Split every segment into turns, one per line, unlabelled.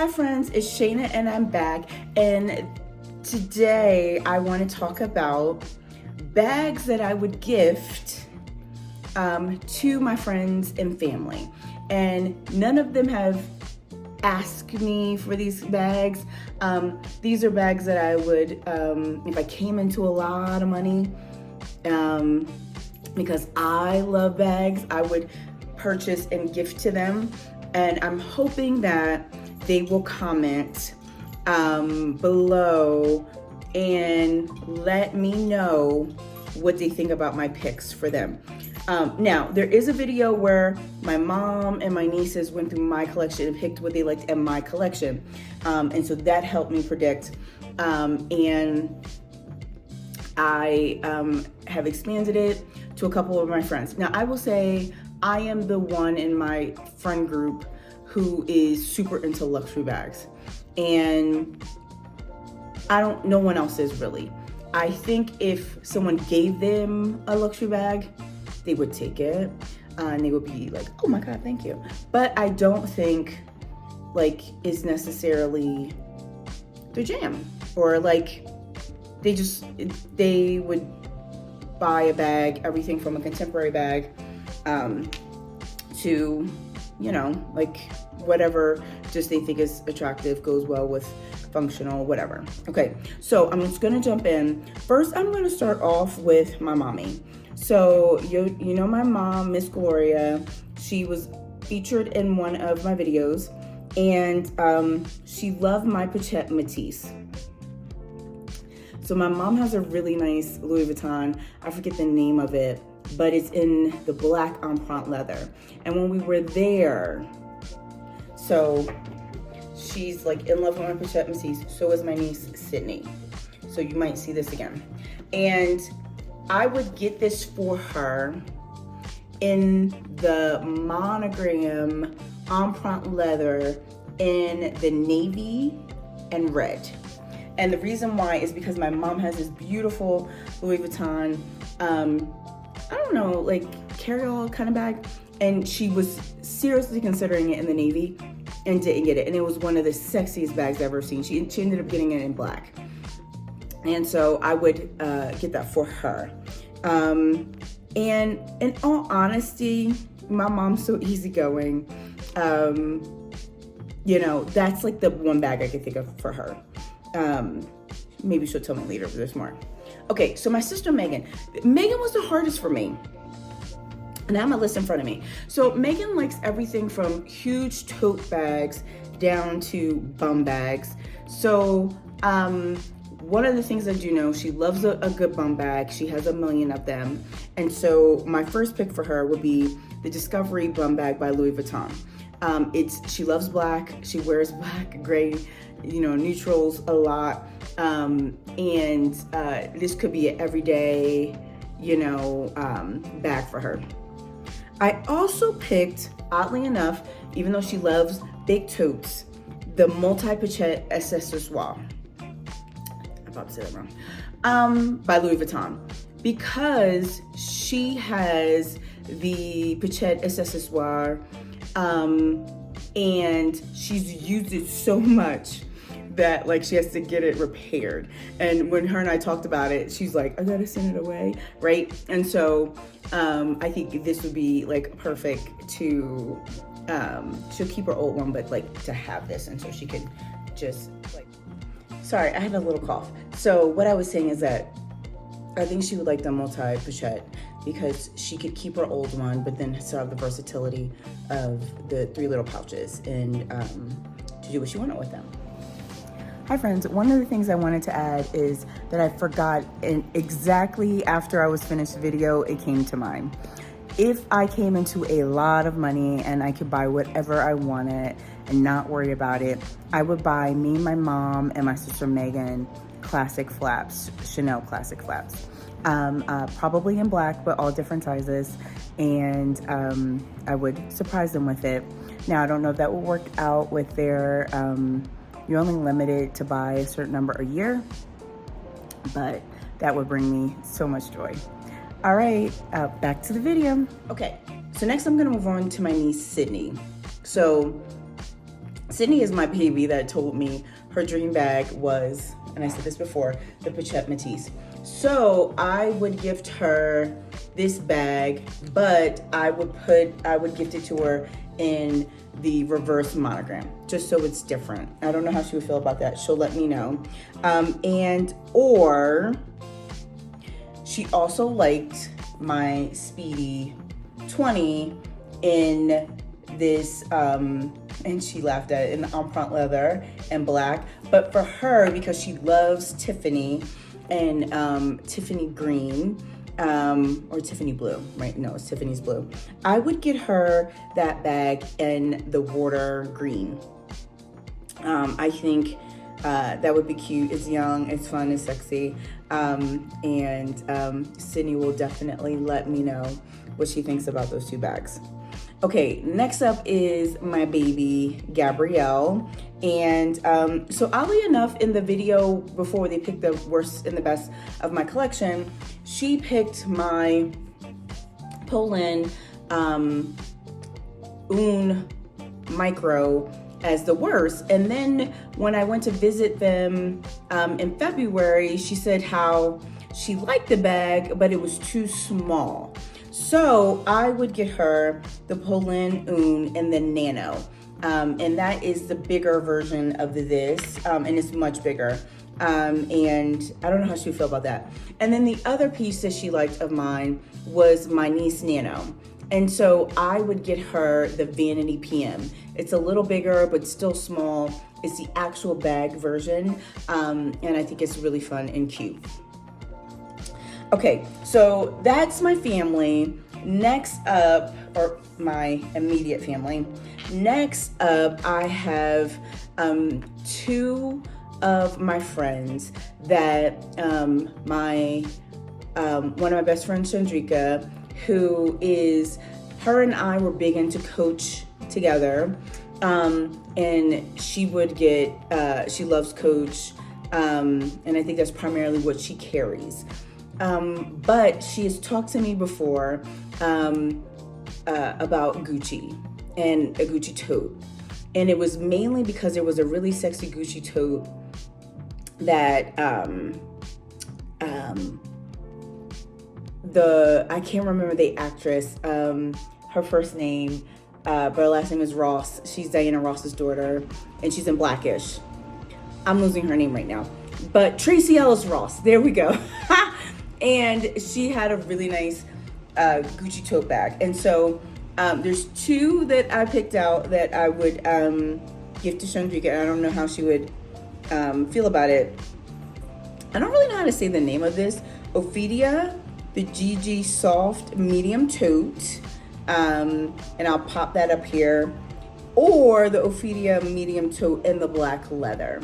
Hi friends, it's Shayna and I'm back, and today I want to talk about bags that I would gift to my friends and family. And none of them have asked me for these bags. These are bags that I would, if I came into a lot of money, because I love bags, I would purchase and gift to them. And I'm hoping that they will comment below and let me know what they think about my picks for them. Now, there is a video where my mom and my nieces went through my collection and picked what they liked in my collection. And so that helped me predict. And I have expanded it to a couple of my friends. Now, I will say I am the one in my friend group who is super into luxury bags. And no one else is really. I think if someone gave them a luxury bag, they would take it and they would be like, oh my God, thank you. But I don't think like it's necessarily their jam, or like they would buy a bag, everything from a contemporary bag to, you know, like whatever just they think is attractive, goes well with functional, whatever. Okay, so I'm just gonna jump in. First, I'm gonna start off with my mommy. So you know my mom, Miss Gloria, she was featured in one of my videos, and she loved my Pochette Matisse. So my mom has a really nice Louis Vuitton, I forget the name of it, but it's in the black empreinte leather. And when we were there, so she's like in love with my Pochette Matisse, so is my niece, Sydney. So you might see this again. And I would get this for her in the monogram empreinte leather in the navy and red. And the reason why is because my mom has this beautiful Louis Vuitton, I don't know, like carry-all kind of bag. And she was seriously considering it in the navy and didn't get it. And it was one of the sexiest bags I've ever seen. She ended up getting it in black. And so I would get that for her. And in all honesty, my mom's so easygoing. You know, that's like the one bag I could think of for her. Maybe she'll tell me later if there's more. Okay, so my sister Megan. Megan was the hardest for me. And I have my list in front of me. So Megan likes everything from huge tote bags down to bum bags. So one of the things I do know, she loves a good bum bag. She has a million of them. And so my first pick for her would be the Discovery bum bag by Louis Vuitton. She loves black. She wears black, gray, you know, neutrals a lot. And this could be an everyday, you know, bag for her. I also picked, oddly enough, even though she loves big totes, the multi-pochette accessoire. I'm about to say that wrong. By Louis Vuitton, because she has the pochette accessoire, and she's used it so much that like she has to get it repaired. And when her and I talked about it, she's like, I gotta send it away, right? And so I think this would be like perfect to, she'll keep her old one, but like to have this, and so she could just like, sorry, I had a little cough. So what I was saying is that I think she would like the multi-pochette because she could keep her old one, but then still have the versatility of the 3 little pouches and to do what she wanted with them. Hi friends, one of the things I wanted to add is that I forgot, and exactly after I was finished the video, it came to mind. If I came into a lot of money and I could buy whatever I wanted and not worry about it, I would buy me, my mom, and my sister Megan classic flaps, Chanel classic flaps. Probably in black, but all different sizes. And I would surprise them with it. Now, I don't know if that will work out with their, you're only limited to buy a certain number a year, but that would bring me so much joy. All right, back to the video. Okay, so next I'm gonna move on to my niece, Sydney. So Sydney is my baby that told me her dream bag was, and I said this before, the Pochette Matisse. So I would gift her this bag, but I would gift it to her in the reverse monogram, just so it's different. I don't know how she would feel about that. She'll let me know. Or she also liked my Speedy 20 in this, and she laughed at it, in the empreinte leather and black. But for her, because she loves Tiffany and Tiffany green, or Tiffany blue, right? No, it's Tiffany's blue. I would get her that bag in the water green. I think that would be cute. It's young, it's fun, it's sexy. Sydney will definitely let me know what she thinks about those two bags. Okay, next up is my baby, Gabrielle. And so oddly enough, in the video before they picked the worst and the best of my collection, she picked my Polen Un Micro as the worst. And then when I went to visit them in February, she said how she liked the bag, but it was too small. So I would get her the Polen Un and the Nano. And that is the bigger version of this, and it's much bigger. And I don't know how she would feel about that. And then the other piece that she liked of mine was my niece Nano. And so I would get her the Vanity PM. It's a little bigger, but still small. It's the actual bag version. And I think it's really fun and cute. Okay, so that's my family. Next up, or my immediate family. Next up, I have two of my friends that one of my best friends, Chandrika, her and I were big into Coach together. And she would get, she loves Coach. And I think that's primarily what she carries. But she has talked to me before about Gucci and a Gucci tote. And it was mainly because there was a really sexy Gucci tote that I can't remember the actress, her first name, but her last name is Ross. She's Diana Ross's daughter, and she's in Blackish. I'm losing her name right now. But Tracy Ellis Ross, there we go. And she had a really nice Gucci tote bag. And so there's two that I picked out that I would give to Chandrika. I don't know how she would feel about it. I don't really know how to say the name of this. Ophidia, the GG Soft Medium Tote. And I'll pop that up here. Or the Ophidia Medium Tote in the black leather.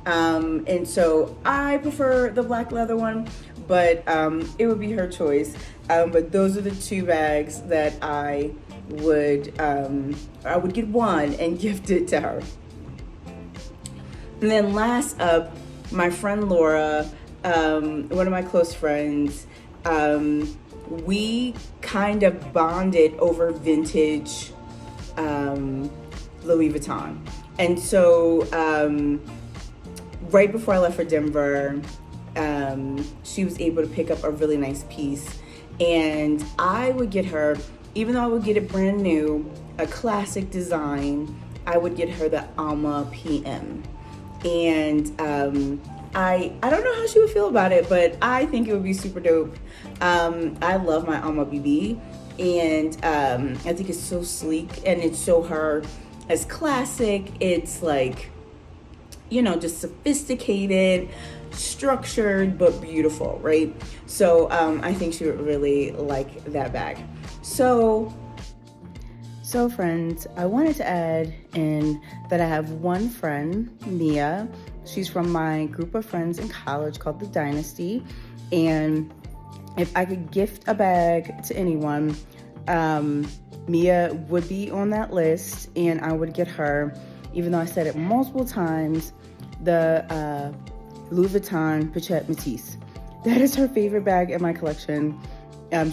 And so I prefer the black leather one, but it would be her choice. But those are the two bags that I would get one and gift it to her. And then last up, my friend Laura, one of my close friends, we kind of bonded over vintage Louis Vuitton. And so right before I left for Denver, she was able to pick up a really nice piece. And I would get her, even though I would get it brand new, a classic design, I would get her the Alma PM. And I don't know how she would feel about it, but I think it would be super dope. I love my Alma BB, and I think it's so sleek, and it's so her as classic. It's like, you know, just sophisticated, structured, but beautiful, right? So I think she would really like that bag. So friends, I wanted to add in that I have one friend, Mia. She's from my group of friends in college called The Dynasty. And if I could gift a bag to anyone, Mia would be on that list, and I would get her, even though I said it multiple times, the Louis Vuitton Pochette Matisse. That is her favorite bag in my collection.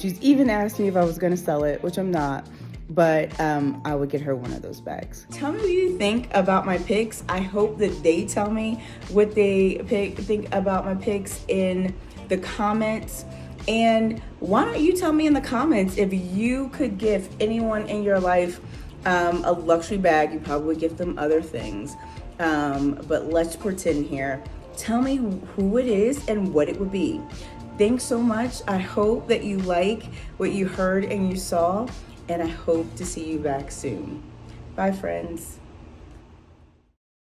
She's even asked me if I was going to sell it, which I'm not. but I would get her one of those bags. Tell me what you think about my picks. I hope that they tell me what they think about my picks in the comments. And why don't you tell me in the comments if you could give anyone in your life a luxury bag? You probably would give them other things, but let's pretend here. Tell me who it is and what it would be. Thanks so much. I hope that you like what you heard and you saw, and I hope to see you back soon. Bye, friends.